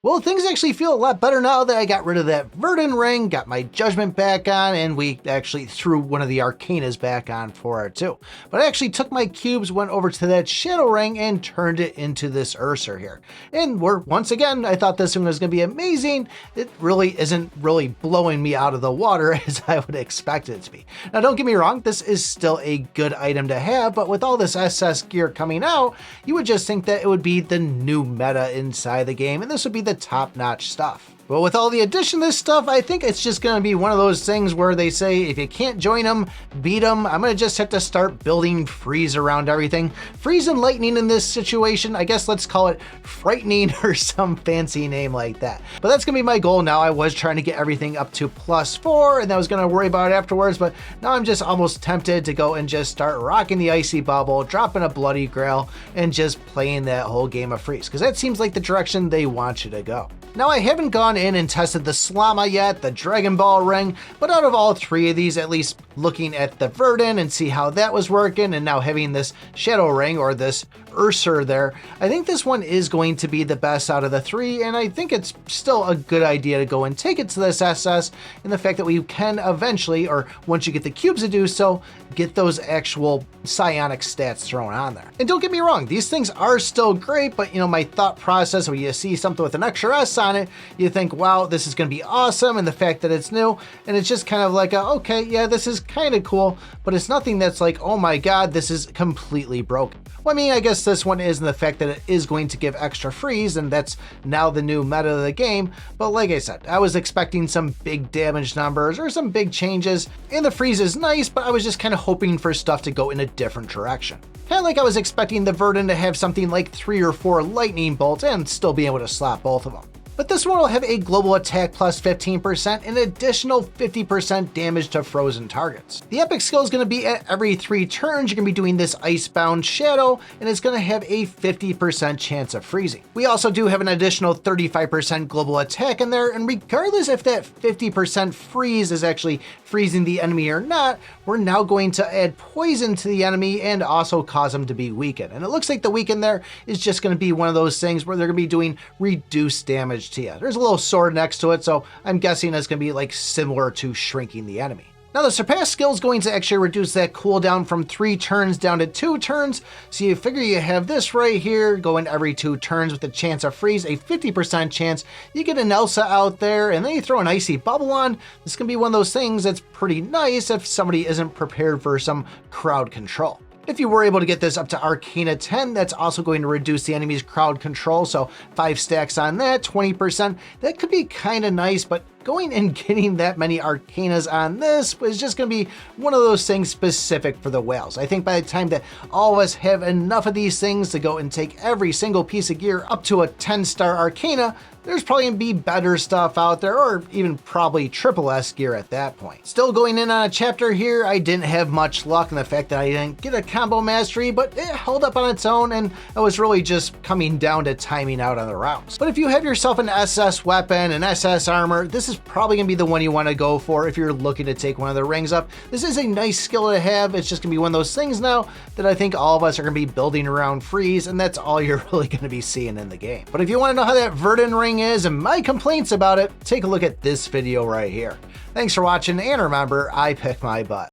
Well, things actually feel a lot better now that I got rid of that Verdant ring, got my Judgment back on, and we actually threw one of the Arcanas back on for it too. But I actually took my cubes, went over to that Shadow ring, and turned it into this URSOR here. And once again, I thought this one was going to be amazing. It really isn't really blowing me out of the water as I would expect it to be. Now, don't get me wrong, this is still a good item to have, but with all this SS gear coming out, you would just think that it would be the new meta inside the game, and this would be the top-notch stuff. But with all the addition to this stuff, I think it's just going to be one of those things where they say, if you can't join them, beat them. I'm going to just have to start building freeze around everything. Freeze and lightning in this situation, I guess let's call it frightening or some fancy name like that. But that's going to be my goal now. I was trying to get everything up to +4 and I was going to worry about it afterwards, but now I'm just almost tempted to go and just start rocking the icy bubble, dropping a bloody grail, and just playing that whole game of freeze, because that seems like the direction they want you to go. Now, I haven't gone in and tested the Slama yet, the Dragon Ball ring, but out of all three of these, at least looking at the Verdant and see how that was working, and now having this Shadow ring or this URSOR there, I think this one is going to be the best out of the three, and I think it's still a good idea to go and take it to this SS, and the fact that we can eventually, or once you get the cubes to do so, get those actual psionic stats thrown on there. And don't get me wrong, these things are still great, but you know, my thought process when you see something with an extra S on it, you think, wow, this is going to be awesome, and the fact that it's new, and it's just kind of like, okay, yeah, this is kind of cool, but it's nothing that's like, oh my god, this is completely broken. Well, I mean, I guess this one is in the fact that it is going to give extra freeze, and that's now the new meta of the game, but like I said, I was expecting some big damage numbers or some big changes, and the freeze is nice, but I was just kind of hoping for stuff to go in a different direction. Kind of like I was expecting the Verdant to have something like 3 or 4 lightning bolts and still be able to slap both of them. But this one will have a global attack plus 15% and an additional 50% damage to frozen targets. The epic skill is going to be at every 3 turns, you're going to be doing this Icebound Shadow, and it's going to have a 50% chance of freezing. We also do have an additional 35% global attack in there, and regardless if that 50% freeze is actually freezing the enemy or not, we're now going to add poison to the enemy and also cause them to be weakened. And it looks like the weaken there is just going to be one of those things where they're going to be doing reduced damage to you. There's a little sword next to it, so I'm guessing it's going to be like similar to shrinking the enemy. Now, the Surpass skill is going to actually reduce that cooldown from 3 turns down to 2 turns. So you figure you have this right here going every 2 turns with a chance of freeze, a 50% chance. You get an Elsa out there and then you throw an icy bubble on. This can be one of those things that's pretty nice if somebody isn't prepared for some crowd control. If you were able to get this up to Arcana 10, that's also going to reduce the enemy's crowd control, so 5 stacks on that, 20%. That could be kind of nice, but going and getting that many Arcanas on this was just going to be one of those things specific for the whales. I think by the time that all of us have enough of these things to go and take every single piece of gear up to a 10-star Arcana, there's probably going to be better stuff out there, or even probably triple S gear at that point. Still going in on a chapter here, I didn't have much luck in the fact that I didn't get a combo mastery, but it held up on its own, and I was really just coming down to timing out on the rounds. But if you have yourself an SS weapon, an SS armor, this is probably going to be the one you want to go for if you're looking to take one of the rings up. This is a nice skill to have. It's just going to be one of those things now that I think all of us are going to be building around freeze, and that's all you're really going to be seeing in the game. But if you want to know how that Verdant ring is and my complaints about it, take a look at this video right here. Thanks for watching, and remember, I pick my butt.